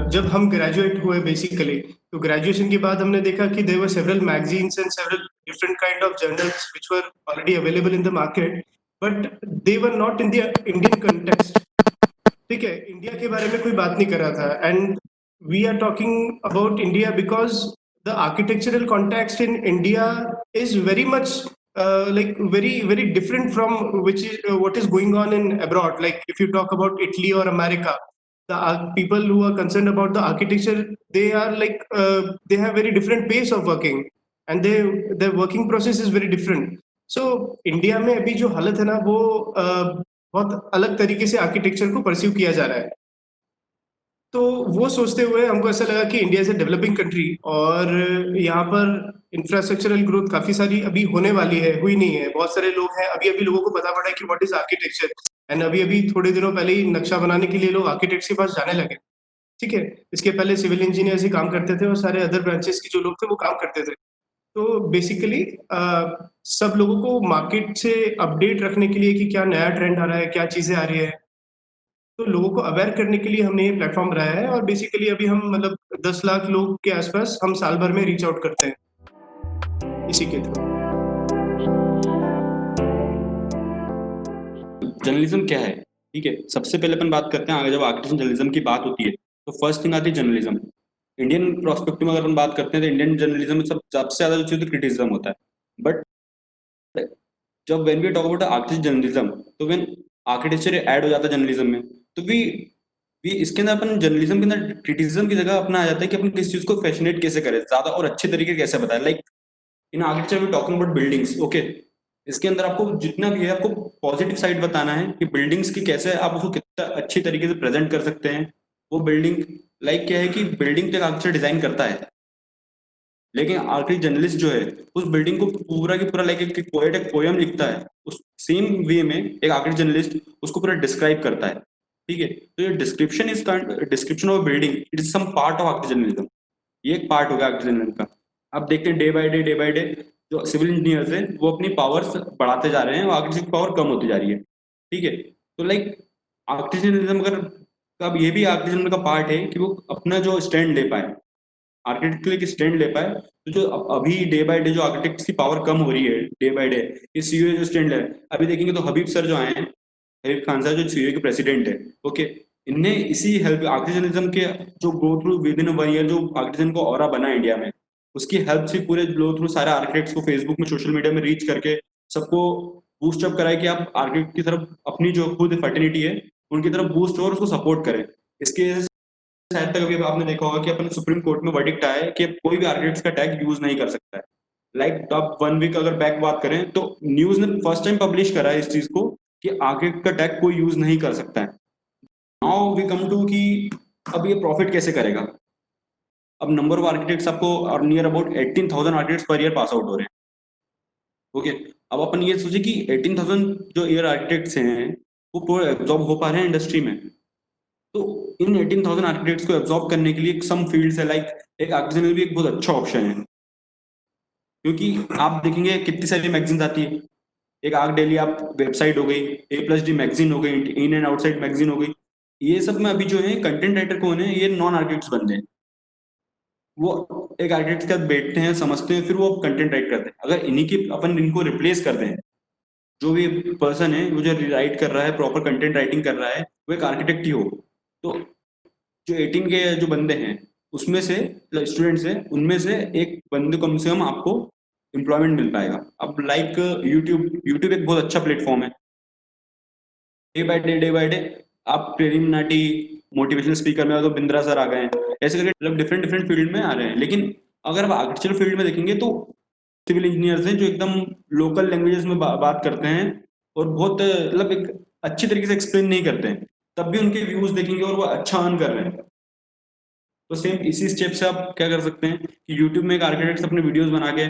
जब हम ग्रेजुएट हुए बेसिकली, तो ग्रेजुएशन के बाद हमने देखा कि there were several magazines and several different kind of journals which were already available in the market, but they were not in the Indian context. ठीक है, इंडिया के बारे में कोई बात नहीं कर रहा था, and we are talking about India because the architectural context in India is very much like very different from which is what is going on in abroad. Like if you talk about Italy or America, the people who are concerned about the architecture, they are like they have very different pace of working, and their working process is very different. So India में अभी जो हालत है ना, वो बहुत अलग तरीके से आर्किटेक्चर को परस्यू किया जा रहा है। तो वो सोचते हुए हमको ऐसा लगा कि India is a developing country, और यहाँ पर इंफ्रास्ट्रक्चरल ग्रोथ काफी सारी अभी होने वाली है, हुई नहीं है। बहुत सारे लोग हैं, अभी अभी लोगों को पता पड़ा है कि व्हाट इज आर्किटेक्चर, एंड अभी अभी थोड़े दिनों पहले ही नक्शा बनाने के लिए लोग आर्किटेक्ट्स के पास जाने लगे। ठीक है, इसके पहले सिविल इंजीनियर्स ही काम करते थे, और सारे अदर ब्रांचेस के जो लोग थे वो काम करते थे। तो बेसिकली सब लोगों को मार्केट से अपडेट रखने के लिए कि क्या नया ट्रेंड आ रहा है, क्या चीजें आ रही है, तो लोगों को अवेयर करने के लिए हमने ये प्लेटफॉर्म बनाया है। और बेसिकली अभी हम मतलब 10 लाख लोग के आसपास हम साल भर में रीच आउट करते हैं इसी के थ्रू। जर्नलिज्म क्या है? ठीक है, सबसे पहले अपन बात करते हैं, आगे जब आर्किटेक्चर जर्नलिज्म की बात होती है तो फर्स्ट थिंग आती है जर्नलिज्म। इंडियन प्रोस्पेक्टिव में अगर हम बात करते हैं तो इंडियन जर्नलिज्म में सबसे ज्यादा जो चीज क्रिटिसिज्म होता है। बट जब when we talk about architecture journalism, तो व्हेन आर्किटेक्चर ऐड हो जाता है जर्नलिज्म में, तो वी इसके अंदर अपन जर्नलिज्म के अंदर क्रिटिसिज्म की जगह अपना आ जाता है कि अपन किस चीज को फैसिनेट कैसे करें, ज्यादा और अच्छे तरीके कैसे बताएं। Like in architecture we talking about buildings, okay, इसके अंदर आपको जितना भी है आपको पॉजिटिव साइड बताना है कि बिल्डिंग्स की कैसे आप उसको कितना अच्छी तरीके से प्रेजेंट कर सकते हैं। वो बिल्डिंग लाइक क्या है कि बिल्डिंग तक आर्किटेक्चर डिजाइन करता है, लेकिन आर्किटेक्ट जर्नलिस्ट जो है उस बिल्डिंग को पूरा की पूरा लाइक एक पोएट एक पोयम लिखता है, उस सेम वे में एक आर्किटेक्ट जर्नलिस्ट उसको पूरा डिस्क्राइब करता है। ठीक है, तो ये description is description of building, it is some part of architect journalism. ये एक पार्ट हो गया आर्किटेक्ट जर्नलिज्म का। अब देखते हैं डे बाय डे जो सिविल इंजीनियर्स हैं वो अपनी पावर्स बढ़ाते जा रहे हैं, आर्किटेक्ट की पावर कम होती जा रही है। ठीक है, तो लाइक आर्किटेक्ट जर्नलिज्म अगर अब ये भी आर्किटेक्ट जर्नलिज्म का पार्ट है कि वो अपना जो स्टैंड ले पाए, आर्किटेक्ट के लिए स्टैंड ले पाए। तो जो अभी डे बाय डे जो आर्किटेक्ट्स की पावर कम हो रही है डे बाय डे, ये सीईओ जो स्टैंड ले, अभी देखेंगे तो हबीब सर जो आए हैं, हबीब खान सर जो सीईओ के प्रेसिडेंट है, ओके, इनने इसी हेल्प आर्किटेक्चरिज्म के जो go through with in one year जो आर्किटेक्चर को ऑरा बना इंडिया में, उसकी हेल्प से पूरे ग्लो थ्रू सारे आर्किटेक्ट्स को फेसबुक में सोशल मीडिया में रीच करके सबको बूस्ट अप कराए कि आप आर्किटेक्ट की तरफ अपनी जो खुद फर्टिलिटी है उनकी तरफ बूस्ट हो और उसको सपोर्ट करें। इसके शायद तक अभी आपने देखा होगा कि अपन सुप्रीम कोर्ट में वर्डिक्ट आया है कि कोई भी आर्किटेक्ट का टैग यूज नहीं कर सकता है। लाइक अब 1 वीक अगर बैक बात करें तो न्यूज ने फर्स्ट टाइम पब्लिश करा है इस चीज को कि आर्किटेक्ट का टैग कोई यूज नहीं कर सकता है। नाउ वी कम टू कि अब ये प्रॉफिट कैसे करेगा। अब नंबर ऑफ आर्किटेक्ट्स आपको और near about 18,000 architects per year pass out हो रहे हैं। ओके, अब अपन ये सोचे कि 18,000 जो ईयर आर्किटेक्ट्स हैं वो पूरे एब्जॉर्ब हो पा रहे हैं इंडस्ट्री में। तो इन 18,000 आर्किटेक्ट्स को एब्जॉर्ब करने के लिए सम फील्ड्स है, लाइक एक आर्किटेक्चर भी एक बहुत अच्छा ऑप्शन है, क्योंकि आप देखेंगे कितनी सारी मैगजीन्स आती है। एक आर्क डेली आप वेबसाइट हो गई, A+D मैगजीन हो गई, इन एंड आउटसाइड मैगजीन हो गई, ये सब में अभी जो है कंटेंट राइटर कौन है, ये नॉन आर्किटेक्ट्स बंदे हैं। वो एक आर्किटेक्ट के साथ बैठते हैं, समझते हैं, फिर वो कंटेंट राइट करते हैं। अगर इन्हीं की अपन इनको रिप्लेस कर दें, जो भी पर्सन है वो जो राइट कर रहा है, प्रॉपर कंटेंट राइटिंग कर रहा है, वो एक आर्किटेक्ट ही हो, तो जो 18 के जो बंदे हैं उसमें से स्टूडेंट्स हैं, उनमें से एक बंदे कम से कम आपको एम्प्लॉयमेंट मिल पाएगा। अब लाइक यूट्यूब एक बहुत अच्छा प्लेटफॉर्म है। डे बाय डे आप प्रेलिमिनाटी मोटिवेशनल स्पीकर में तो बिंद्रा सर आ गए हैं, ऐसे करके मतलब डिफरेंट डिफरेंट फील्ड में आ रहे हैं। लेकिन अगर आप आर्किटेक्चर फील्ड में देखेंगे तो सिविल इंजीनियर्स हैं जो एकदम लोकल लैंग्वेजेस में बात करते हैं और बहुत मतलब एक अच्छी तरीके से एक्सप्लेन नहीं करते हैं, तब भी उनके व्यूज देखेंगे और वो अच्छा अर्न कर रहे हैं। तो सेम इसी स्टेप से आप क्या कर सकते हैं कि यूट्यूब में एक आर्किटेक्ट अपने वीडियोस बना के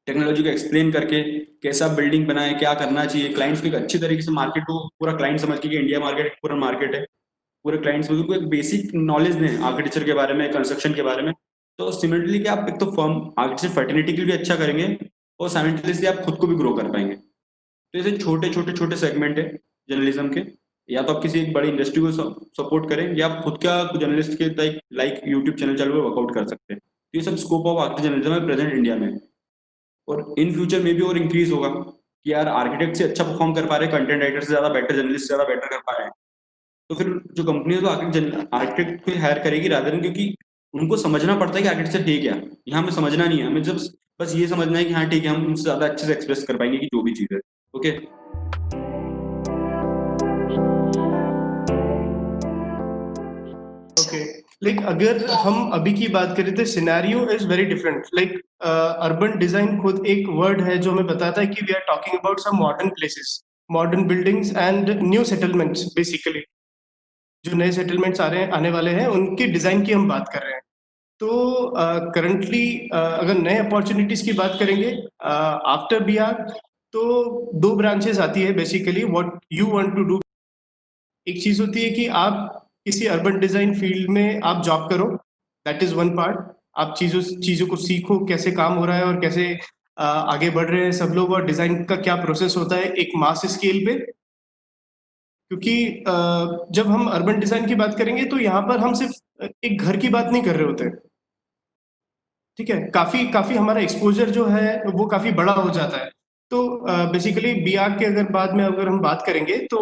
टेक्नोलॉजी को एक्सप्लेन करके कैसा बिल्डिंग बनाए, क्या करना चाहिए, क्लाइंट्स को एक अच्छी तरीके से मार्केट को पूरा क्लाइंट समझ के कि इंडिया मार्केट एक पूरा मार्केट है, पूरे क्लाइंट्स को एक बेसिक नॉलेज दें आर्किटेक्चर के बारे में, कंस्ट्रक्शन के बारे में। तो सिमिलरली कि आप एक तो फर्म आर्किटेक्चर फर्टिलिटी के लिए भी अच्छा करेंगे और साइमल्टेनियसली आप खुद को भी ग्रो कर पाएंगे। तो ऐसे छोटे छोटे छोटे सेगमेंट है जर्नलिज्म के, या तो आप किसी एक बड़ी इंडस्ट्री को सपोर्ट करें, या आप खुद का जर्नलिस्ट के लाइक यूट्यूब चैनल चालू कर वर्कआउट कर सकते हैं। तो ये सब स्कोप ऑफ आर्किटेक्चर जर्नलिज्म है प्रेजेंट इंडिया में, और इन फ्यूचर में भी और इंक्रीज होगा कि यार आर्किटेक्ट से अच्छा परफॉर्म कर पा रहे हैं, कंटेंट राइटर से ज्यादा बेटर, जर्नलिस्ट से ज्यादा बेटर कर पा रहे हैं, तो फिर जो कंपनी है तो आर्किटेक्ट को हायर करेगी रादर, क्योंकि उनको समझना पड़ता है कि आर्किटेक्चर है क्या। यहाँ हमें समझना नहीं है, हमें जब बस ये समझना है कि हाँ ठीक है, हम उनसे ज्यादा अच्छे से एक्सप्रेस कर पाएंगे कि जो भी चीज है। ओके, ओके, लाइक अगर हम अभी की बात करें तो scenario is very different. Like urban design खुद एक वर्ड है जो हमें बताता है कि we are talking about some modern places, modern buildings and new settlements. Basically जो नए सेटलमेंट्स आ रहे हैं, आने वाले हैं, उनकी डिजाइन की हम बात कर रहे हैं। तो करंटली अगर नए अपॉर्चुनिटीज की बात करेंगे आफ्टर बीआर, तो दो ब्रांचेस आती है basically what you want to do. एक चीज होती है कि आप किसी अर्बन डिजाइन फील्ड में आप जॉब करो, दैट इज वन पार्ट। आप चीजों चीजों को सीखो, कैसे काम हो रहा है और कैसे आगे बढ़ रहे हैं सब लोग, और डिजाइन का क्या प्रोसेस होता है एक मास स्केल पे। क्योंकि जब हम अर्बन डिजाइन की बात करेंगे तो यहाँ पर हम सिर्फ एक घर की बात नहीं कर रहे होते हैं। ठीक है, काफी काफी हमारा एक्सपोजर जो है वो काफी बड़ा हो जाता है। तो बेसिकली बीआर के अगर बाद में अगर हम बात करेंगे तो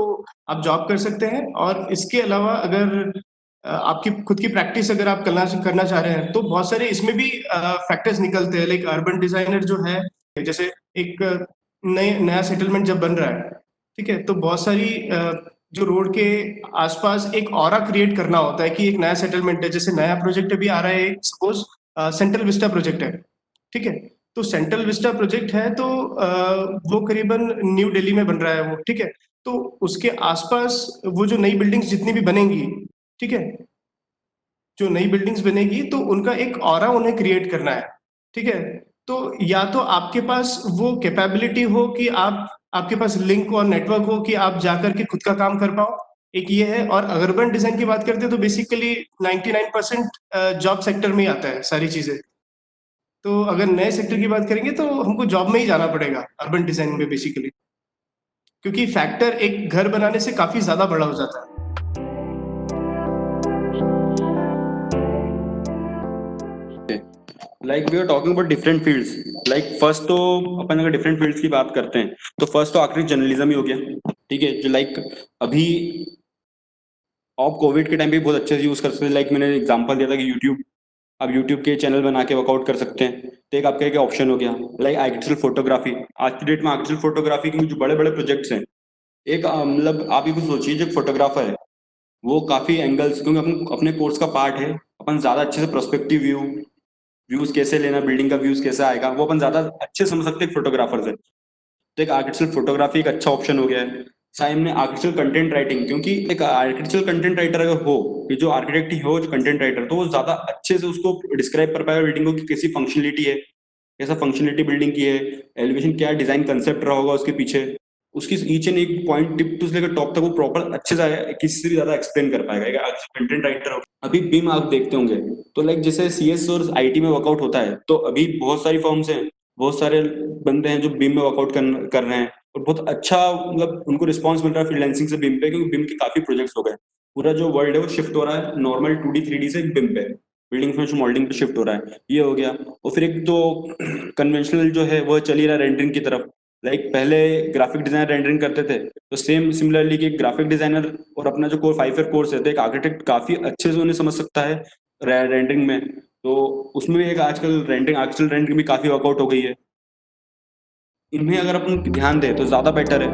आप जॉब कर सकते हैं, और इसके अलावा अगर आपकी खुद की प्रैक्टिस अगर आप करना करना चाह रहे हैं तो बहुत सारे इसमें भी फैक्टर्स निकलते हैं। लाइक अर्बन डिजाइनर जो है, जैसे एक नया सेटलमेंट जब बन रहा है, ठीक है, तो बहुत सारी जो रोड के आसपास एक ऑरा क्रिएट करना होता है कि एक नया सेटलमेंट है। जैसे नया प्रोजेक्ट अभी आ रहा है, सपोज सेंट्रल विस्टा प्रोजेक्ट है, ठीक है। तो सेंट्रल विस्टा प्रोजेक्ट है तो वो करीबन न्यू दिल्ली में बन रहा है वो, ठीक है। तो उसके आसपास वो जो नई बिल्डिंग्स जितनी भी बनेंगी, ठीक है, जो नई बिल्डिंग्स बनेगी तो उनका एक ऑरा उन्हें क्रिएट करना है, ठीक है। तो या तो आपके पास वो कैपेबिलिटी हो कि आप, आपके पास लिंक और नेटवर्क हो कि आप जाकर के खुद का काम कर पाओ, एक ये है। और अर्बन डिजाइन की बात करते हैं तो बेसिकली 99% जॉब सेक्टर में ही आता है सारी चीजें। तो अगर नए सेक्टर की बात करेंगे तो हमको जॉब में ही जाना पड़ेगा अर्बन डिजाइन में बेसिकली, क्योंकि फैक्टर एक घर बनाने से काफी ज्यादा बड़ा हो जाता है। Like we are talking about different fields. Like first तो अपन अगर डिफरेंट फील्ड्स की बात करते हैं तो फर्स्ट तो आखिरी जर्नलिज्म ही हो गया, ठीक है, जो लाइक अभी आप कोविड के टाइम पे बहुत अच्छे से यूज कर सकते हैं। लाइक मैंने एग्जांपल दिया था कि यूट्यूब, आप यूट्यूब के चैनल बना के वर्कआउट कर सकते हैं, तो एक आपका एक ऑप्शन हो गया। लाइक आर्किटेक्चरल फोटोग्राफी, आज की डेट में आर्किटेक्चरल फोटोग्राफी के जो बड़े बड़े प्रोजेक्ट्स हैं, एक मतलब आप ये कुछ सोचिए, जो फोटोग्राफर है वो काफी एंगल्स, क्योंकि अपन अपने कोर्स का पार्ट है, अपन ज्यादा अच्छे से प्रोस्पेक्टिव व्यू, व्यूज कैसे लेना, बिल्डिंग का व्यूज कैसे आएगा, वो अपन ज्यादा अच्छे से समझ सकते हैं फोटोग्राफर से। तो एक आर्किटेक्चरल फोटोग्राफी एक अच्छा ऑप्शन हो गया है। सामने आर्किटेक्चरल कंटेंट राइटिंग, क्योंकि एक आर्किटेक्चरल कंटेंट राइटर अगर हो, कि जो आर्किटेक्ट ही हो जो कंटेंट राइटर, तो वो ज्यादा अच्छे से उसको डिस्क्राइब कर पाएगा बिल्डिंग को कि कैसी फंक्शनलिटी है, कैसा फंक्शनलिटी बिल्डिंग की है, एलिवेशन क्या डिजाइन कंसेप्ट रहा होगा उसके पीछे, उसकी ईच एंड एक पॉइंट टिप टू लेकर टॉप तक वो प्रॉपर अच्छे से किसी से भी ज्यादा एक्सप्लेन कर पाएगा कंटेंट राइटर। अभी बीम आप देखते होंगे, तो लाइक जैसे सीएस और आईटी में वर्कआउट होता है, तो अभी बहुत सारी फर्म्स हैं, बहुत सारे बंदे हैं जो बीम में वर्कआउट कर रहे हैं, और बहुत अच्छा मतलब उनको रिस्पॉन्स मिल रहा है फ्रीलांसिंग से बीम पे, क्योंकि बीम के काफी प्रोजेक्ट्स हो गए। पूरा जो वर्ल्ड है वो शिफ्ट हो रहा है नॉर्मल 2D 3D से बीम पे, बिल्डिंग में मॉडलिंग पे शिफ्ट हो रहा है, ये हो गया। और फिर एक तो कन्वेंशनल जो है वो चल ही रहा है रेंडरिंग की तरफ। लाइक पहले ग्राफिक डिजाइनर रेंडरिंग करते थे, तो सेम सिमिलरली कि ग्राफिक डिजाइनर और अपना जो कोर 5 ईयर कोर्स है, तो एक आर्किटेक्ट काफी अच्छे से उन्हें समझ सकता है रेंडरिंग में। तो उसमें भी एक आजकल रेंडरिंग, आर्किटेक्चरल रेंडरिंग भी काफी वर्कआउट हो गई है। इनमें अगर अपन ध्यान दें तो ज्यादा बेटर है।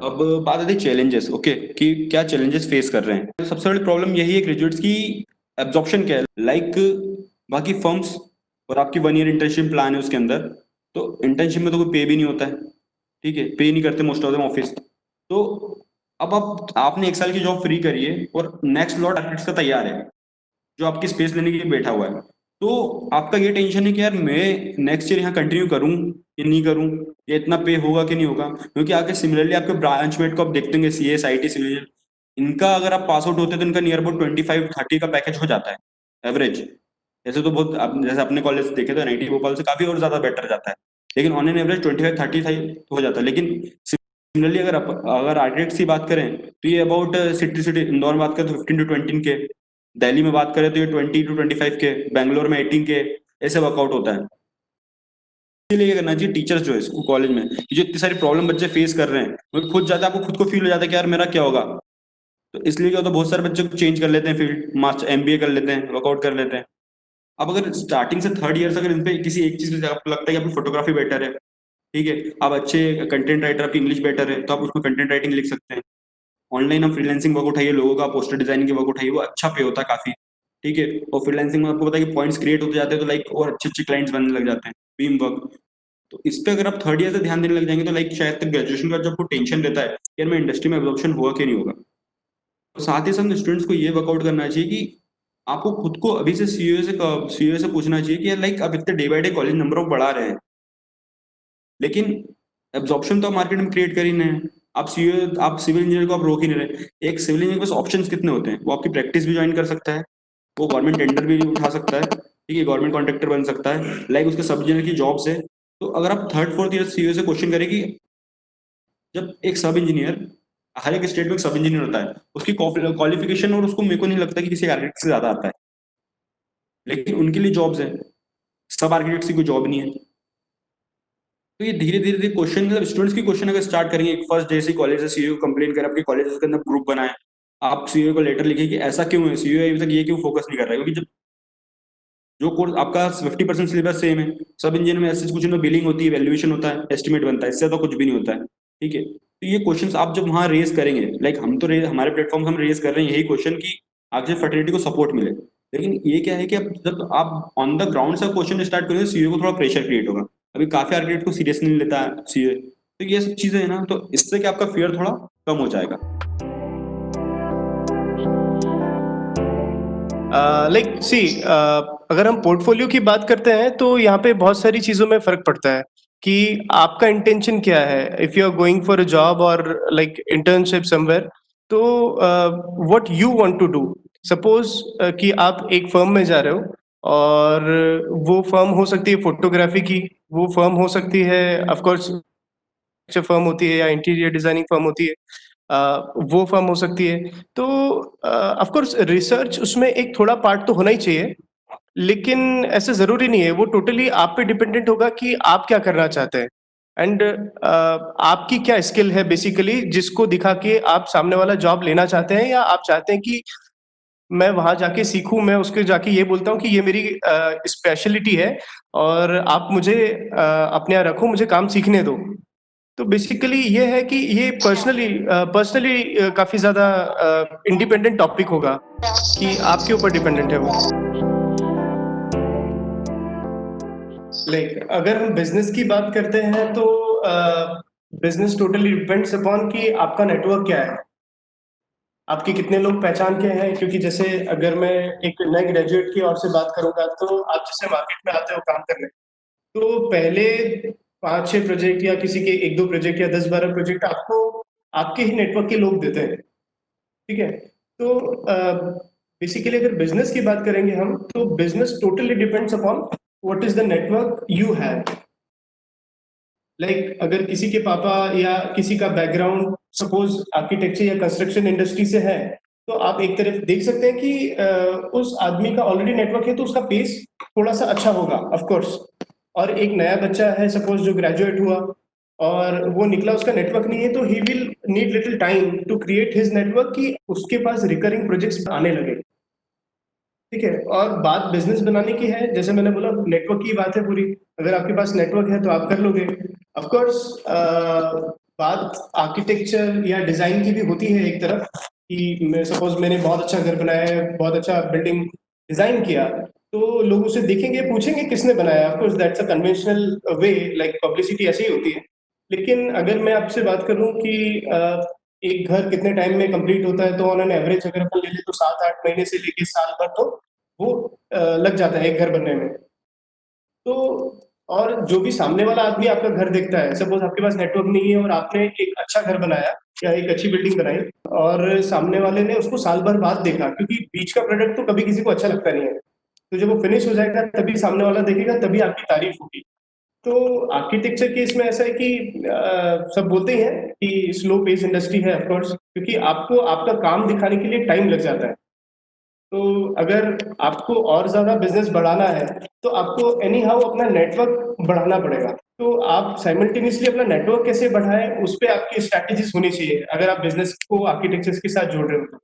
अब बात आती है चैलेंजेस, ओके, कि क्या चैलेंजेस फेस कर रहे हैं। सबसे बड़ी प्रॉब्लम यही है ग्रेजुएट्स की, एब्जॉर्प्शन क्या है। लाइक बाकी फर्म्स, और आपकी 1 ईयर इंटर्नशिप प्लान है उसके अंदर, तो इंटर्नशिप में तो कोई पे भी नहीं होता है, ठीक है, पे नहीं करते मोस्ट ऑफ देम ऑफिस। तो अब आप आपने 1 साल की जॉब फ्री करी है और नेक्स्ट लॉट आर्किटेक्ट्स का तैयार है जो आपकी स्पेस लेने के लिए बैठा हुआ है। तो आपका ये टेंशन है कि यार मैं नेक्स्ट ईयर यहाँ कंटिन्यू करूँ या नहीं करूँ, या इतना पे होगा कि नहीं होगा, क्योंकि आगे सिमिलरली आपके ब्रांच मेट को आप देखते होंगे, सीएस आईटी सिविल, इनका अगर आप पास आउट होते हैं तो इनका नियर अबाउट 25-30 का पैकेज हो जाता है एवरेज। ऐसे तो बहुत जैसे अपने कॉलेज देखे तो एनआईटी भोपाल से काफी और ज्यादा बेटर जाता है, लेकिन ऑन एन एवरेज 25-30 हो जाता है। लेकिन सिमिलरली अगर आर्किटेक्ट्स की बात करें तो ये अबाउट सिटी सिटी, इंदौर में बात करें तो 15 to 20 के, दिल्ली में बात करें तो ये 20 to 25 के, बैंगलोर में 18 के, ऐसे वर्कआउट होता है। इसलिए ये करना चाहिए टीचर्स जो है स्कूल कॉलेज में, कि जो इतनी सारी प्रॉब्लम बच्चे फेस कर रहे हैं, वो खुद जाता है, आपको खुद को फील हो जाता है कि यार मेरा क्या होगा। तो इसलिए क्या होता है, बहुत सारे बच्चे चेंज कर लेते हैं फील्ड, मास्टर एमबीए कर लेते हैं, वर्कआउट कर लेते हैं। अब अगर स्टार्टिंग से थर्ड ईयर से अगर इन पे किसी एक चीज में आपको लगता है कि आपकी फोटोग्राफी बेटर है, ठीक है, आप अच्छे कंटेंट राइटर, आपकी इंग्लिश बेटर है, तो आप उसमें कंटेंट राइटिंग लिख सकते हैं। ऑनलाइन आप फ्रीलांसिंग वर्क उठाइए, लोगों का पोस्टर डिजाइनिंग की वर्क उठाइए, वो अच्छा पे होता है काफी, ठीक है। और फ्रीलांसिंग में आपको पता है कि पॉइंट्स क्रिएट होते जाते हैं, तो लाइक और अच्छे अच्छे क्लाइंट्स बनने लग जाते हैं, बीम वर्क। तो इस पे अगर आप थर्ड ईयर से ध्यान देने लग जाएंगे तो लाइक शायद तक ग्रेजुएशन का जो आपको टेंशन रहता है कि यार मैं इंडस्ट्री में एब्जॉर्प्शन होगा कि नहीं होगा। तो साथ ही साथ स्टूडेंट्स को ये वर्कआउट करना चाहिए कि आपको खुद को अभी से सीईओ से पूछना चाहिए कि लाइक आप इतने day by day college number of बढ़ा रहे हैं, लेकिन एब्जॉर्प्शन तो आप मार्केट में क्रिएट कर ही नहीं है। आप सिविल इंजीनियर को आप रोक ही नहीं रहे। एक सिविल इंजीनियर के पास ऑप्शंस कितने होते हैं, वो आपकी प्रैक्टिस भी ज्वाइन कर सकता है, वो गवर्नमेंट टेंडर भी उठा सकता है, ठीक है, गवर्नमेंट कॉन्ट्रैक्टर बन सकता है, लाइक उसके सब इंजीनियर की जॉब्स है। तो अगर आप थर्ड फोर्थ ईयर सीईओ से क्वेश्चन करें कि जब एक सब इंजीनियर, हर एक स्टेट में एक सब इंजीनियर होता है, उसकी क्वालिफिकेशन और उसको, मेरे को नहीं लगता कि किसी आर्किटेक्ट से ज्यादा आता है, लेकिन उनके लिए जॉब्स है, सब आर्किटेक्ट की कोई जॉब नहीं है। तो ये धीरे धीरे धीरे क्वेश्चन, मतलब स्टूडेंट्स की क्वेश्चन अगर स्टार्ट करेंगे, फर्स्ट डे से कॉलेज से सीईओ कंप्लेन करें, आपके कॉलेज के अंदर ग्रुप बनाए, आप सीईओ को लेटर लिखे कि ऐसा क्यों है, सीईओ अभी तक ये क्यों फोकस नहीं कर रहा है, क्योंकि जब जो कोर्स आपका 50% सिलेबस सेम है, सब इंजीनियर में ऐसे कुछ नहीं, बिलिंग होती है, वैल्यूएशन होता है, एस्टिमेट बनता है, इससे तो कुछ भी नहीं होता है, ठीक है। तो ये क्वेश्चंस आप जब वहां रेज करेंगे, लाइक हम तो हमारे प्लेटफॉर्म हम रेज कर रहे हैं यही क्वेश्चन की आगे फर्टिलिटी को सपोर्ट मिले, लेकिन ये क्या है कि अब जब आप ऑन द ग्राउंड से क्वेश्चन स्टार्ट करेंगे, सीईओ को थोड़ा प्रेशर क्रिएट होगा। अभी काफी आर्किटेक्ट को सीरियस नहीं लेता है सीईओ, तो ये सब चीजें है ना, तो इससे क्या आपका फियर थोड़ा कम हो जाएगा। लाइक सी, अगर हम पोर्टफोलियो की बात करते हैं तो यहाँ पे बहुत सारी चीजों में फर्क पड़ता है कि आपका इंटेंशन क्या है। If you are going for a job और लाइक इंटर्नशिप समवेयर, तो what you want to do. Suppose कि आप एक फर्म में जा रहे हो, और वो फर्म हो सकती है फोटोग्राफी की, वो फर्म हो सकती है ऑफ कोर्स फर्म होती है, या इंटीरियर डिजाइनिंग फर्म होती है, वो फर्म हो सकती है। तो ऑफ कोर्स रिसर्च उसमें एक थोड़ा पार्ट तो होना ही चाहिए, लेकिन ऐसे जरूरी नहीं है। वो टोटली आप पे डिपेंडेंट होगा कि आप क्या करना चाहते हैं, एंड आपकी क्या स्किल है बेसिकली, जिसको दिखा के आप सामने वाला जॉब लेना चाहते हैं, या आप चाहते हैं कि मैं वहां जाके सीखूं, मैं उसके जाके ये बोलता हूँ कि ये मेरी स्पेशलिटी है, और आप मुझे अपने यहाँ रखो, मुझे काम सीखने दो। तो बेसिकली ये है कि ये पर्सनली काफी ज्यादा इंडिपेंडेंट टॉपिक होगा, कि आपके ऊपर डिपेंडेंट है वो। लाइक अगर हम बिजनेस की बात करते हैं तो बिजनेस टोटली डिपेंड्स अपॉन कि आपका नेटवर्क क्या है, आपके कितने लोग पहचान के हैं। क्योंकि जैसे अगर मैं एक नए ग्रेजुएट की ओर से बात करूंगा, तो आप जैसे मार्केट में आते हो काम करने, तो पहले 5-6 प्रोजेक्ट, या किसी के 1-2 प्रोजेक्ट, या 10-12 प्रोजेक्ट आपको आपके ही नेटवर्क के लोग देते हैं, ठीक है। तो बेसिकली अगर बिजनेस की बात करेंगे हम, तो business totally depends upon what is the network you have. Like अगर किसी के पापा या किसी का बैकग्राउंड सपोज आर्किटेक्चर या कंस्ट्रक्शन इंडस्ट्री से है, तो आप एक तरफ देख सकते हैं कि उस आदमी का ऑलरेडी नेटवर्क है, तो उसका पेस थोड़ा सा अच्छा होगा ऑफ कोर्स। और एक नया बच्चा है सपोज जो ग्रेजुएट हुआ, और वो निकला, उसका नेटवर्क नहीं है, तो he will need little time to create his network, कि उसके पास रिकरिंग प्रोजेक्ट्स आने लगे, ठीक है। और बात बिजनेस बनाने की है, जैसे मैंने बोला नेटवर्क की बात है पूरी। अगर आपके पास नेटवर्क है तो आप कर लोगे। ऑफ कोर्स बात आर्किटेक्चर या डिजाइन की भी होती है एक तरफ, कि मैं सपोज मैंने बहुत अच्छा घर बनाया है, बहुत अच्छा बिल्डिंग डिजाइन किया, तो लोग उसे देखेंगे, पूछेंगे किसने बनाया। Of course that's a conventional way, like publicity ऐसी ही होती है। लेकिन अगर मैं आपसे बात करूं कि एक घर कितने टाइम में कंप्लीट होता है, तो ऑन एन एवरेज अगर अपन ले लें तो 7-8 महीने से लेके साल भर तो वो लग जाता है एक घर बनने में। तो और जो भी सामने वाला आदमी आपका घर देखता है, सपोज आपके पास नेटवर्क नहीं है और आपने एक अच्छा घर बनाया या एक अच्छी बिल्डिंग बनाई, और सामने वाले ने उसको साल भर बाद देखा, क्योंकि बीच का प्रोडक्ट तो कभी किसी को अच्छा लगता नहीं है, तो जब वो फिनिश हो जाएगा तभी सामने वाला देखेगा, तभी आपकी तारीफ होगी। तो आर्किटेक्चर के इसमें ऐसा है कि सब बोलते ही हैं कि स्लो पेस इंडस्ट्री है, ऑफ कोर्स, क्योंकि आपको आपका काम दिखाने के लिए टाइम लग जाता है। तो अगर आपको और ज्यादा बिजनेस बढ़ाना है तो आपको एनी हाउ अपना नेटवर्क बढ़ाना पड़ेगा। तो आप साइमल्टेनियसली अपना नेटवर्क कैसे बढ़ाएं, उस पर आपकी स्ट्रैटेजीज होनी चाहिए अगर आप बिजनेस को आर्किटेक्चर्स के साथ जोड़ रहे हो तो।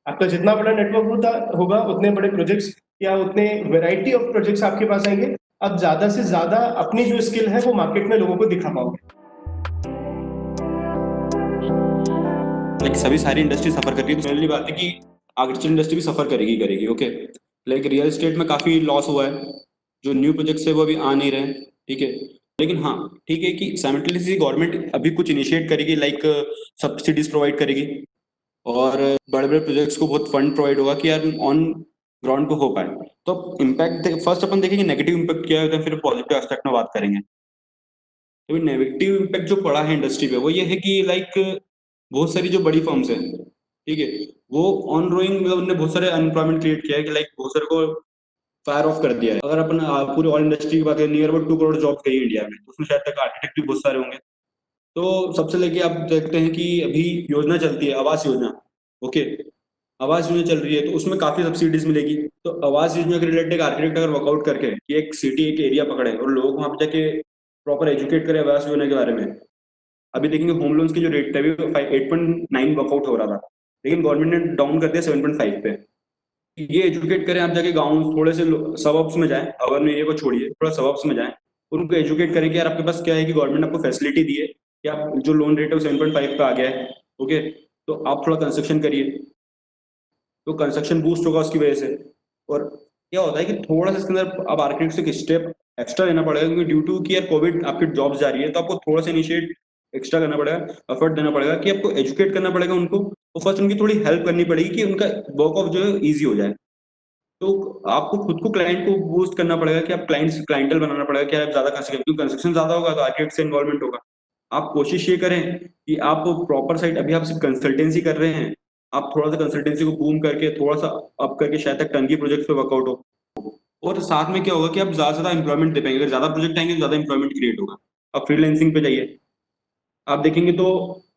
आपका जितना बड़ा नेटवर्क होता होगा उतने बड़े प्रोजेक्ट्स या उतने वैरायटी ऑफ प्रोजेक्ट्स आपके पास आएंगे। आप ज्यादा से ज्यादा अपनी जो स्किल है वो मार्केट में लोगों को दिखा पाओगे। लाइक सभी सारी इंडस्ट्री सफर कर रही है, तो पहली बात है कि आर्किटेक्चर इंडस्ट्री भी सफर करेगी ओके। लाइक रियल एस्टेट में काफी लॉस हुआ है, जो न्यू प्रोजेक्ट्स है वो अभी आ नहीं रहे, ठीक है। लेकिन हाँ ठीक है कि साइमल्टेनियसली गवर्नमेंट अभी कुछ इनिशिएट करेगी, लाइक सब्सिडीज प्रोवाइड करेगी और बड़े बड़े प्रोजेक्ट्स को बहुत फंड प्रोवाइड होगा कि यार ऑन ग्राउंड पे हो पाए। तो इम्पैक्ट फर्स्ट अपन देखेंगे नेगेटिव इम्पैक्ट क्या होता है, फिर पॉजिटिव एस्पेक्ट में बात करेंगे। तो नेगेटिव इम्पैक्ट जो पड़ा है इंडस्ट्री पे वो ये है कि लाइक बहुत सारी जो बड़ी फर्म्स हैं, ठीक है, वो ऑन रोइंग मतलब उन्होंने बहुत सारे अनएम्प्लॉयमेंट क्रिएट किया है कि लाइक बहुत सारे को फायर ऑफ कर दिया है। अगर अपन पूरे ऑल इंडस्ट्री की बात करें, नियर अबाउट 2 करोड़ जॉब गई इंडिया में, तो उसमें शायद तक आर्किटेक्ट भी बहुत सारे होंगे। तो सबसे लेके आप देखते हैं कि अभी योजना चलती है आवास योजना, ओके, आवास योजना चल रही है तो उसमें काफी सब्सिडीज मिलेगी। तो आवास योजना के रिलेटेड आर्किटेक्ट अगर वर्कआउट करके कि एक सिटी एक एरिया पकड़े और लोगों को वहां पे जाके प्रॉपर एजुकेट करे आवास योजना के बारे में। अभी देखेंगे होम लोन्स की जो रेट है 8.9 वर्कआउट हो रहा था, लेकिन गवर्नमेंट ने डाउन कर दिया 7.5 पे। ये एजुकेट करें, आप जाके गाँव थोड़े से सबअब्स में जाएं, अर्बन एरिया को छोड़िए, थोड़ा सबअब्स में जाएं, उनको एजुकेट करें कि यार आपके पास क्या है कि गवर्नमेंट आपको फैसिलिटी दी है कि आप जो लोन रेट है वो 7.5 पे आ गया है, ओके, तो आप थोड़ा कंस्ट्रक्शन करिए, तो कंस्ट्रक्शन बूस्ट होगा उसकी वजह से। और क्या होता है कि थोड़ा सा इसके अंदर अब आर्किटेक्ट से एक स्टेप एक्स्ट्रा लेना पड़ेगा, क्योंकि ड्यू टू कि यार कोविड आपकी जॉब्स जा रही है, तो आपको थोड़ा सा इनिशिएट एक्स्ट्रा करना पड़ेगा, एफर्ट देना पड़ेगा कि आपको एजुकेट करना पड़ेगा उनको, तो फर्स्ट उनकी थोड़ी हेल्प करनी पड़ेगी कि उनका वर्क ऑफ जो है ईजी हो जाए। तो आपको खुद को क्लाइंट को बूस्ट करना पड़ेगा कि आप क्लाइंटल बनाना पड़ेगा कि आप ज्यादा कर सकें, क्योंकि कंस्ट्रक्शन ज्यादा होगा तो आर्किटेक्ट से इन्वॉल्वमेंट होगा। आप कोशिश ये करें कि आप प्रॉपर साइट, अभी आप सिर्फ कंसल्टेंसी कर रहे हैं, आप थोड़ा सा कंसल्टेंसी को बूम करके थोड़ा सा अप करके शायद तक टर्नकी प्रोजेक्ट पे वर्कआउट हो। और साथ में क्या होगा कि आप ज्यादा से ज्यादा इंप्लॉयमेंट दे पाएंगे, अगर ज्यादा प्रोजेक्ट आएंगे तो ज्यादा इंप्लॉयमेंट क्रिएट होगा। आप फ्रीलांसिंग पे जाइए, आप देखेंगे तो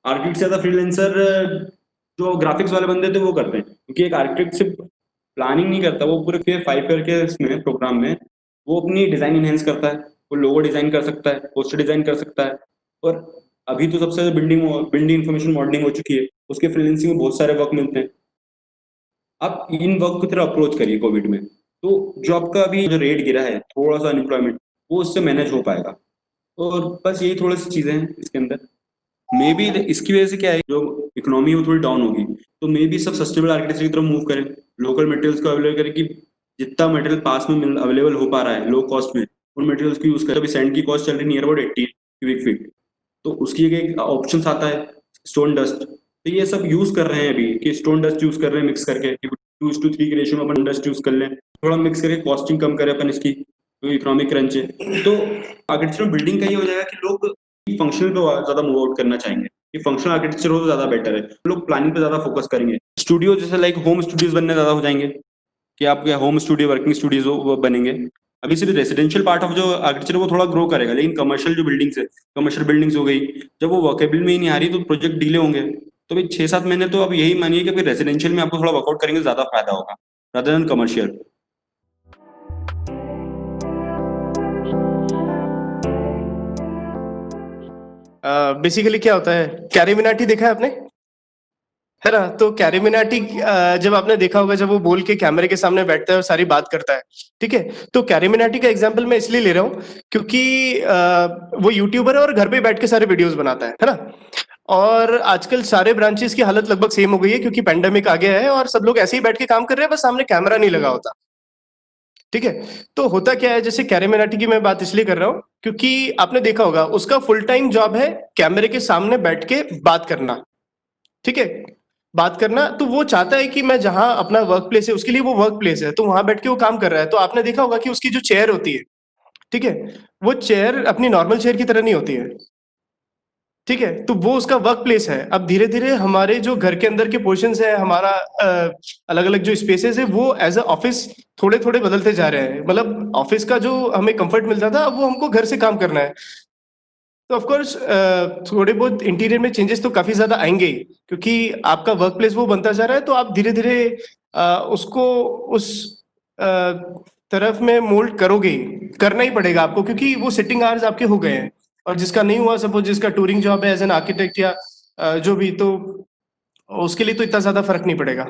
आर्किटेक्ट से ज्यादा फ्रीलांसर जो ग्राफिक्स वाले बंदे थे वो करते हैं, क्योंकि एक आर्किटेक्ट सिर्फ प्लानिंग नहीं करता, वो पूरे के 5 ईयर के इसमें प्रोग्राम में वो अपनी डिजाइन इनहेंस करता है, वो लोगो डिजाइन कर सकता है, पोस्टर डिजाइन कर सकता है। और अभी तो सबसे ज्यादा बिल्डिंग इंफॉर्मेशन मॉडलिंग हो चुकी है, उसके फ्रीलांसिंग में बहुत सारे वर्क मिलते हैं। आप इन वर्क की तरह अप्रोच करिए कोविड में, तो जो आपका अभी जो रेट गिरा है थोड़ा सा अनएम्प्लॉयमेंट, वो उससे मैनेज हो पाएगा। और बस यही थोड़ी सी चीजें हैं इसके अंदर। मे बी इसकी वजह से क्या है, जो इकोनॉमी है वो थोड़ी डाउन होगी, तो मे बी सब सस्टेनेबल आर्किटेक्चर की तरफ मूव करें, लोकल मटेरियल्स को अवेलेबल करें कि जितना मटेरियल पास में अवेलेबल हो पा रहा है लो कॉस्ट में, उन मटेरियल्स को यूज करें। अभी सैंड की कॉस्ट चल रही है नियर अबाउट 80 क्यूबिक फीट, तो उसकी एक ऑप्शन आता है स्टोन डस्ट, तो ये सब यूज कर रहे हैं अभी कि स्टोन डस्ट यूज कर रहे हैं मिक्स करके, 2:3 के रेशियो में अपन डस्ट यूज कर लें, थोड़ा मिक्स करके कॉस्टिंग कम करें अपन इसकी, तो इकोनॉमिक क्रंच है। तो आर्किटेक्चर बिल्डिंग का ये हो जाएगा कि लोग फंक्शनल पे ज्यादा मूव आउट करना चाहेंगे कि फंक्शनल आर्किटेक्चर हो तो ज्यादा बेटर है, लोग प्लानिंग पे ज्यादा फोकस करेंगे। स्टूडियो जैसे लाइक होम स्टूडियोज बनने ज्यादा हो जाएंगे कि आपके होम स्टूडियो वर्किंग स्टूडियोज वो बनेंगे। अभी सिर्फ रेसिडेंशियल पार्ट ऑफ जो आर्किटेक्चर वो थोड़ा ग्रो करेगा, लेकिन कमर्शियल जो बिल्डिंग्स है, कमर्शियल बिल्डिंग्स हो गई, जब वो वर्केबल में ही नहीं आ रही तो प्रोजेक्ट डिले होंगे। तो भाई 6-7 महीने तो अब यही मानिए कि रेसिडेंशियल में आपको थोड़ा वर्कआउट करेंगे ज्यादा फायदा होगा रादर देन कमर्शियल। बेसिकली क्या होता है, कैरिमिनाटी देखा है आपने, है ना? तो कैरिमिनाटी जब आपने देखा होगा, जब वो बोल के कैमरे के सामने बैठता है और सारी बात करता है, ठीक है, तो कैरिमिनाटी का एग्जांपल मैं इसलिए ले रहा हूँ क्योंकि वो यूट्यूबर है और घर पे बैठ के सारे वीडियोस बनाता है ना? और आजकल सारे ब्रांचेस की हालत लगभग सेम हो गई है क्योंकि पेंडेमिक आ गया है और सब लोग ऐसे ही बैठ के काम कर रहे हैं, बस सामने कैमरा नहीं लगा होता, ठीक है। तो होता क्या है, जैसे कैरिमिनाटी की मैं बात इसलिए कर रहा हूँ क्योंकि आपने देखा होगा उसका फुल टाइम जॉब है कैमरे के सामने बैठ के बात करना, ठीक है, बात करना। तो वो चाहता है कि मैं जहां अपना वर्क प्लेस है, उसके लिए वो वर्क प्लेस है, तो वहां बैठ के वो काम कर रहा है। तो आपने देखा होगा कि उसकी जो चेयर होती है, ठीक है, वो चेयर अपनी नॉर्मल चेयर की तरह नहीं होती है, ठीक है, तो वो उसका वर्क प्लेस है। अब धीरे धीरे हमारे जो घर के अंदर के पोर्शंस है, हमारा अलग अलग जो स्पेसेस है, वो एज अ ऑफिस थोड़े थोड़े बदलते जा रहे हैं। मतलब ऑफिस का जो हमें कंफर्ट मिलता था, अब वो हमको घर से काम करना है। तो ऑफ कोर्स थोड़े बहुत इंटीरियर में चेंजेस तो काफी ज्यादा आएंगे ही, क्योंकि आपका वर्क प्लेस वो बनता जा रहा है, तो आप धीरे धीरे उसको उस तरफ में मोल्ड करोगे ही, करना ही पड़ेगा आपको, क्योंकि वो सिटिंग आवर्स आपके हो गए हैं। और जिसका नहीं हुआ, सपोज जिसका टूरिंग जॉब है एज एन आर्किटेक्ट या जो भी, तो उसके लिए तो इतना ज्यादा फर्क नहीं पड़ेगा।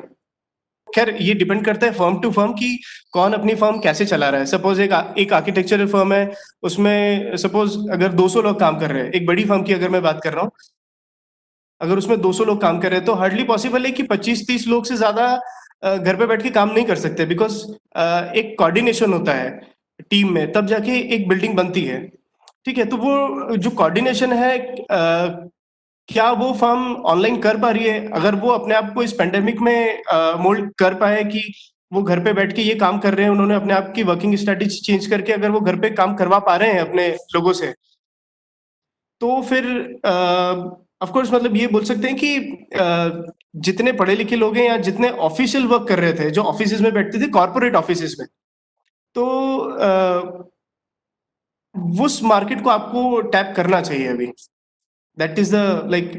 खैर, ये डिपेंड करता है फर्म टू फर्म कि कौन अपनी फर्म कैसे चला रहा है। सपोज एक आर्किटेक्चरल फर्म है, उसमें सपोज अगर 200 लोग काम कर रहे हैं, एक बड़ी फर्म की अगर मैं बात कर रहा हूँ, अगर उसमें 200 लोग काम कर रहे हैं, तो हार्डली पॉसिबल है कि 25-30 लोग से ज्यादा घर पे बैठ के काम नहीं कर सकते, बिकॉज एक कोऑर्डिनेशन होता है टीम में, तब जाके एक बिल्डिंग बनती है। ठीक है, तो वो जो कोऑर्डिनेशन है, क्या वो फर्म ऑनलाइन कर पा रही है? अगर वो अपने आप को इस पेंडेमिक में मोल्ड कर पाए कि वो घर पे बैठ के ये काम कर रहे हैं, उन्होंने अपने आप की वर्किंग स्ट्रेटेजी चेंज करके अगर वो घर पे काम करवा पा रहे हैं अपने लोगों से, तो फिर ऑफ कोर्स मतलब ये बोल सकते हैं कि जितने पढ़े लिखे लोग हैं या जितने ऑफिशियल वर्क कर रहे थे, जो ऑफिसेज में बैठते थे, कॉर्पोरेट ऑफिसेज में, तो उस मार्केट को आपको टैप करना चाहिए अभी। That is the like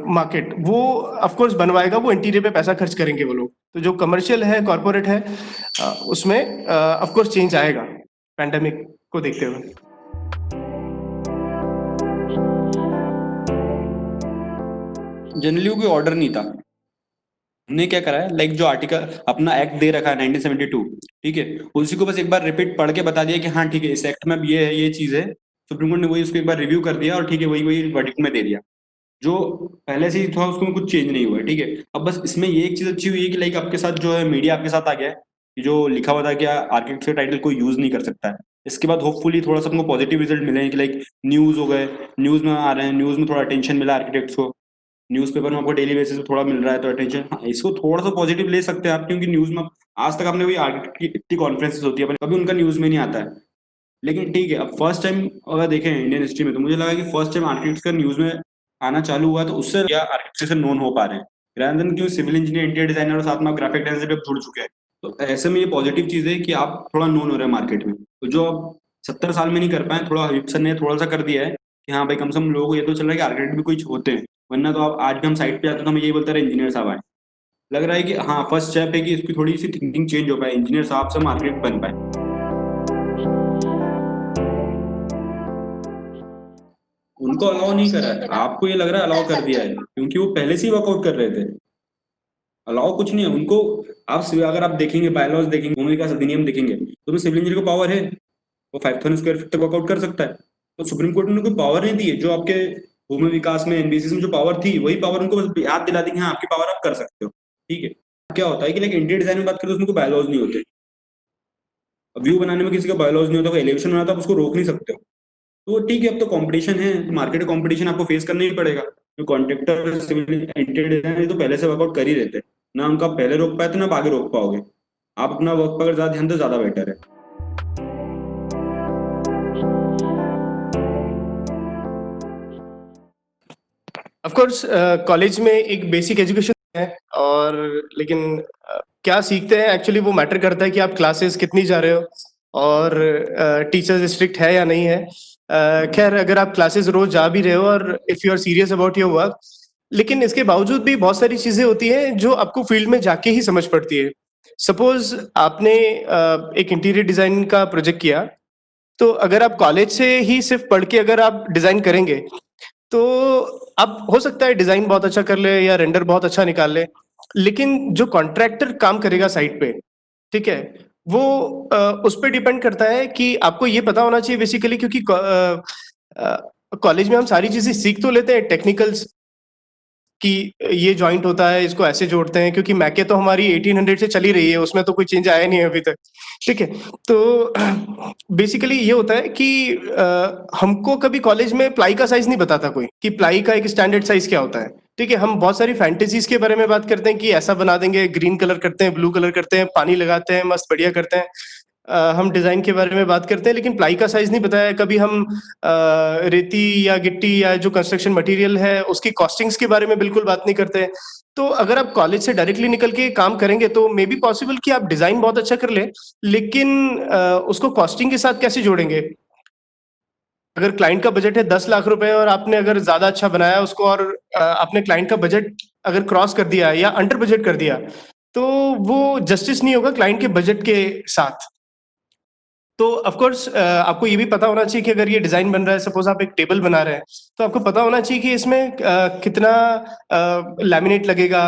market, वो ऑफ कोर्स बनवाएगा, वो इंटीरियर पे पैसा खर्च करेंगे वो लोग। तो जो कमर्शियल है, कॉर्पोरेट है, उसमें ऑफ कोर्स चेंज आएगा पैंडेमिक को देखते हुए। जनरली कोई ऑर्डर नहीं था। हमने क्या करा है, लाइक जो आर्टिकल अपना एक्ट दे रखा है 1972, ठीक है, उसी को बस एक बार रिपीट पढ़ के बता दिया कि हाँ ठीक है, इस एक्ट में अब ये है, ये चीज है। सुप्रीम कोर्ट ने वही उसको एक बार रिव्यू कर दिया और ठीक है, वही वही वर्डिक्ट में दे दिया। जो पहले से ही था उसमें कुछ चेंज नहीं हुआ है, ठीक है। अब बस इसमें ये एक चीज अच्छी हुई है कि लाइक आपके साथ जो है मीडिया आपके साथ आ गया है, कि जो लिखा हुआ था कि आर्किटेक्ट का टाइटल कोई यूज नहीं कर सकता है। इसके बाद होपफुली थोड़ा सा हमको पॉजिटिव रिजल्ट मिले हैं कि लाइक न्यूज हो गए, न्यूज में आ रहे हैं, न्यूज में थोड़ा अटेंशन मिला आर्किटेक्ट्स को, न्यूज़पेपर में आपको डेली बेसिस पे थोड़ा मिल रहा है तो अटेंशन, हाँ, इसको थोड़ा सा पॉजिटिव ले सकते हैं आप, क्योंकि न्यूज में आज तक आपने वही आर्किटेक्ट की इतनी कॉन्फ्रेंसेस होती है, कभी उनका न्यूज में नहीं आता है। लेकिन ठीक है, अब फर्स्ट टाइम अगर देखें इंडियन हिस्ट्री में, तो मुझे लगा कि फर्स्ट टाइम आर्किटेक्ट्स का न्यूज में आना चालू हुआ, तो उससे क्या आर्किटेक्ट से नोन हो पा रहे हैं, rather than क्यों सिविल इंजीनियर, इंटीरियर डिजाइनर और साथ में ग्राफिक डिजाइनर भी अब जुड़ चुके हैं। तो ऐसे में ये पॉजिटिव चीज है कि आप थोड़ा नोन हो रहे हैं मार्केट में। तो जो अब 70 साल में नहीं कर पाए, थोड़ा हबीब सर ने थोड़ा सा कर दिया है कि हाँ भाई, कम से कम लोगों को ये तो चल रहा है कि आर्किटेक्ट भी कुछ होते हैं। वरना तो आप आज भी हम साइट पे आते तो हम यही बोलते रहे इंजीनियर साहब आए। लग रहा है कि हाँ, फर्स्ट स्टेप है कि इसकी थोड़ी सी थिंकिंग चेंज हो पाए, इंजीनियर साहब से आर्किटेक्ट बन पाए। उनको अलाउ नहीं करा है, आपको ये लग रहा है अलाउ कर दिया है, क्योंकि वो पहले से ही वर्कआउट कर रहे थे। अलाउ कुछ नहीं है उनको। आप अगर आप देखेंगे बायलॉज देखेंगे, भूमि विकास अधिनियम देखेंगे, तो सिविल इंजीनियर को पावर है, वो 5000 स्क्वायर फीट तक वर्कआउट कर सकता है। तो सुप्रीम कोर्ट ने कोई पावर नहीं दी है। जो आपके भूमि विकास में एनबीसी में जो पावर थी, वही पावर उनको बस याद दिला दी कि हाँ आपकी पावर आप कर सकते हो, ठीक है। क्या होता है कि लाइक इंटीरियर डिजाइन में बात करें तो उसमें कोई बायलॉज नहीं होते। व्यू बनाने में किसी का बायलॉज नहीं होता, कोई एलिवेशन बनाता, आप उसको रोक नहीं सकते हो। तो ठीक है, अब तो कंपटीशन है, मार्केट कंपटीशन आपको फेस करना ही पड़ेगा। जो कॉन्ट्रैक्टर सिविल इंटीरियर डिजाइनर तो पहले से वर्कआउट कर ही रहते हैं ना, उनका पहले रोक पाए थे ना आप आगे रोक पाओगे। आप अपना वर्क पर अगर ज्यादा ध्यान दो, ज्यादा बेटर है। ऑफ कोर्स कॉलेज में एक बेसिक एजुकेशन है, और लेकिन क्या सीखते हैं एक्चुअली वो मैटर करता है कि आप क्लासेस कितनी जा रहे हो, और टीचर्स स्ट्रिक्ट है या नहीं है। खैर, अगर आप क्लासेस रोज जा भी रहे हो और if you are serious about your work, लेकिन इसके बावजूद भी बहुत सारी चीजें होती हैं जो आपको फील्ड में जाके ही समझ पड़ती है। सपोज आपने एक इंटीरियर डिजाइन का प्रोजेक्ट किया, तो अगर आप कॉलेज से ही सिर्फ पढ़ के अगर आप डिजाइन करेंगे, तो अब हो सकता है डिजाइन बहुत अच्छा कर ले या रेंडर बहुत अच्छा निकाल ले, लेकिन जो कॉन्ट्रैक्टर काम करेगा साइट पे, ठीक है, वो उस पर डिपेंड करता है कि आपको ये पता होना चाहिए बेसिकली, क्योंकि कॉलेज में हम सारी चीजें सीख तो लेते हैं टेक्निकल्स कि ये जॉइंट होता है, इसको ऐसे जोड़ते हैं, क्योंकि मैके तो हमारी 1800 से चली रही है, उसमें तो कोई चेंज आया नहीं है अभी तक। ठीक है, तो बेसिकली ये होता है कि हमको कभी कॉलेज में प्लाई का साइज नहीं बताता कोई, कि प्लाई का एक स्टैंडर्ड साइज क्या होता है। ठीक है, हम बहुत सारी फैंटेसीज के बारे में बात करते हैं कि ऐसा बना देंगे, ग्रीन कलर करते हैं, ब्लू कलर करते हैं, पानी लगाते हैं, मस्त बढ़िया करते हैं। हम डिजाइन के बारे में बात करते हैं, लेकिन प्लाई का साइज नहीं बताया। कभी हम रेती या गिट्टी या जो कंस्ट्रक्शन मटेरियल है उसकी कॉस्टिंग्स के बारे में बिल्कुल बात नहीं करते हैं। तो अगर आप कॉलेज से डायरेक्टली निकल के काम करेंगे तो मे बी पॉसिबल कि आप डिजाइन बहुत अच्छा कर लें, लेकिन उसको कॉस्टिंग के साथ कैसे जोड़ेंगे? अगर क्लाइंट का बजट है 10 लाख रुपए और आपने अगर ज्यादा अच्छा बनाया उसको, और आपने क्लाइंट का बजट अगर क्रॉस कर दिया या अंडर बजट कर दिया, तो वो जस्टिस नहीं होगा क्लाइंट के बजट के साथ। तो ऑफ कोर्स आपको ये भी पता होना चाहिए कि अगर ये डिजाइन बन रहा है, सपोज आप एक टेबल बना रहे हैं, तो आपको पता होना चाहिए कि इसमें कितना लैमिनेट लगेगा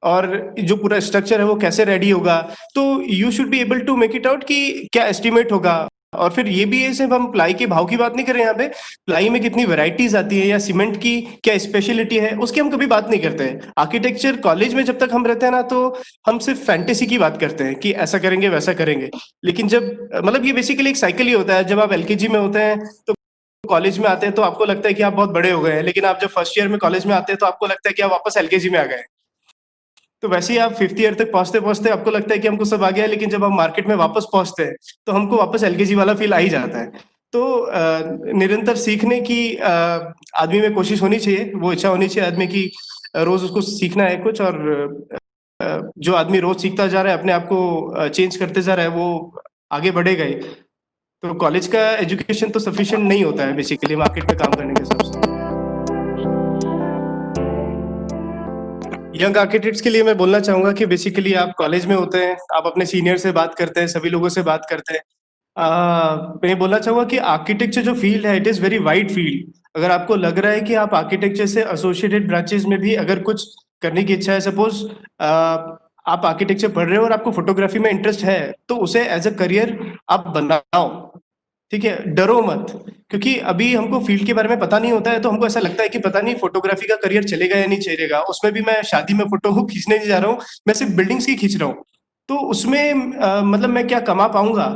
और जो पूरा स्ट्रक्चर है वो कैसे रेडी होगा। तो you should be able to make it out कि क्या एस्टिमेट होगा। और फिर ये भी है, सिर्फ हम प्लाई के भाव की बात नहीं कर रहे हैं यहाँ पे, प्लाई में कितनी वैरायटीज आती है या सीमेंट की क्या स्पेशलिटी है उसकी हम कभी बात नहीं करते हैं। आर्किटेक्चर कॉलेज में जब तक हम रहते हैं ना, तो हम सिर्फ फैंटेसी की बात करते हैं कि ऐसा करेंगे वैसा करेंगे। लेकिन जब मतलब ये बेसिकली एक साइकिल ही होता है, जब आप एलकेजी में होते हैं तो कॉलेज में आते हैं तो आपको लगता है कि आप बहुत बड़े हो गए हैं, लेकिन आप जब फर्स्ट ईयर में कॉलेज में आते हैं तो आपको लगता है कि आप वापस एलकेजी में आ गए। तो वैसे ही आप फिफ्थ ईयर तक पहुंचते पहुंचते आपको लगता है कि हमको सब आ गया है, लेकिन जब हम मार्केट में वापस पहुंचते हैं तो हमको वापस एलकेजी वाला फील आ ही जाता है। तो निरंतर सीखने की आदमी में कोशिश होनी चाहिए, वो इच्छा होनी चाहिए आदमी की, रोज उसको सीखना है कुछ। और जो आदमी रोज सीखता जा रहा है, अपने आप को चेंज करते जा रहा है, वो आगे बढ़ेगा ही। तो कॉलेज का एजुकेशन तो सफिशिएंट नहीं होता है बेसिकली मार्केट में काम करने के हिसाब से। यंग आर्किटेक्ट्स के लिए मैं बोलना चाहूंगा कि बेसिकली आप कॉलेज में होते हैं, आप अपने सीनियर से बात करते हैं, सभी लोगों से बात करते हैं। मैं बोलना चाहूंगा कि आर्किटेक्चर जो फील्ड है, it is very wide field. अगर आपको लग रहा है कि आप आर्किटेक्चर से एसोसिएटेड ब्रांचेस में भी अगर कुछ करने की इच्छा है, सपोज आप आर्किटेक्चर पढ़ रहे हो और आपको फोटोग्राफी में इंटरेस्ट है, तो उसे एज अ करियर आप बनाओ। ठीक है, डरो मत। क्योंकि अभी हमको फील्ड के बारे में पता नहीं होता है, तो हमको ऐसा लगता है कि पता नहीं फोटोग्राफी का करियर चलेगा या नहीं चलेगा। उसमें भी मैं शादी में फोटो खींचने नहीं जा रहा हूँ, मैं सिर्फ बिल्डिंग्स की खींच रहा हूँ। तो उसमें मतलब मैं क्या कमा पाऊंगा?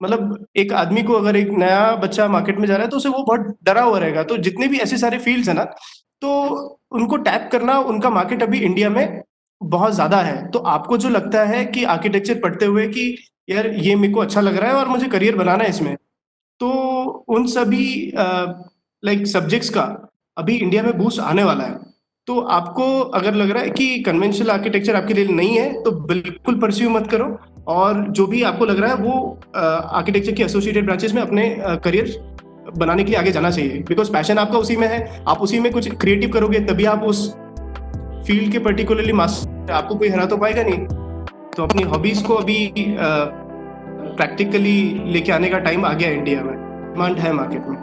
मतलब एक आदमी को, अगर एक नया बच्चा मार्केट में जा रहा है तो उसे वो बहुत डरा हुआ रहेगा। तो जितने भी ऐसे सारे फील्ड्स है ना, तो उनको टैप करना, उनका मार्केट अभी इंडिया में बहुत ज्यादा है। तो आपको जो लगता है कि आर्किटेक्चर पढ़ते हुए कि यार ये मेरे को अच्छा लग रहा है और मुझे करियर बनाना है इसमें, तो उन सभी लाइक सब्जेक्ट्स का अभी इंडिया में बूस्ट आने वाला है। तो आपको अगर लग रहा है कि कन्वेंशनल आर्किटेक्चर आपके लिए नहीं है, तो बिल्कुल परस्यू मत करो। और जो भी आपको लग रहा है वो आर्किटेक्चर की एसोसिएटेड ब्रांचेस में अपने करियर बनाने के लिए आगे जाना चाहिए। बिकॉज पैशन आपका उसी में है, आप उसी में कुछ क्रिएटिव करोगे तभी आप उस फील्ड के पर्टिकुलरली मास्टर, आपको कोई हरा तो पाएगा नहीं। तो अपनी हॉबीज को अभी प्रैक्टिकली लेके आने का टाइम आ गया है। इंडिया में डिमांड है मार्केट में।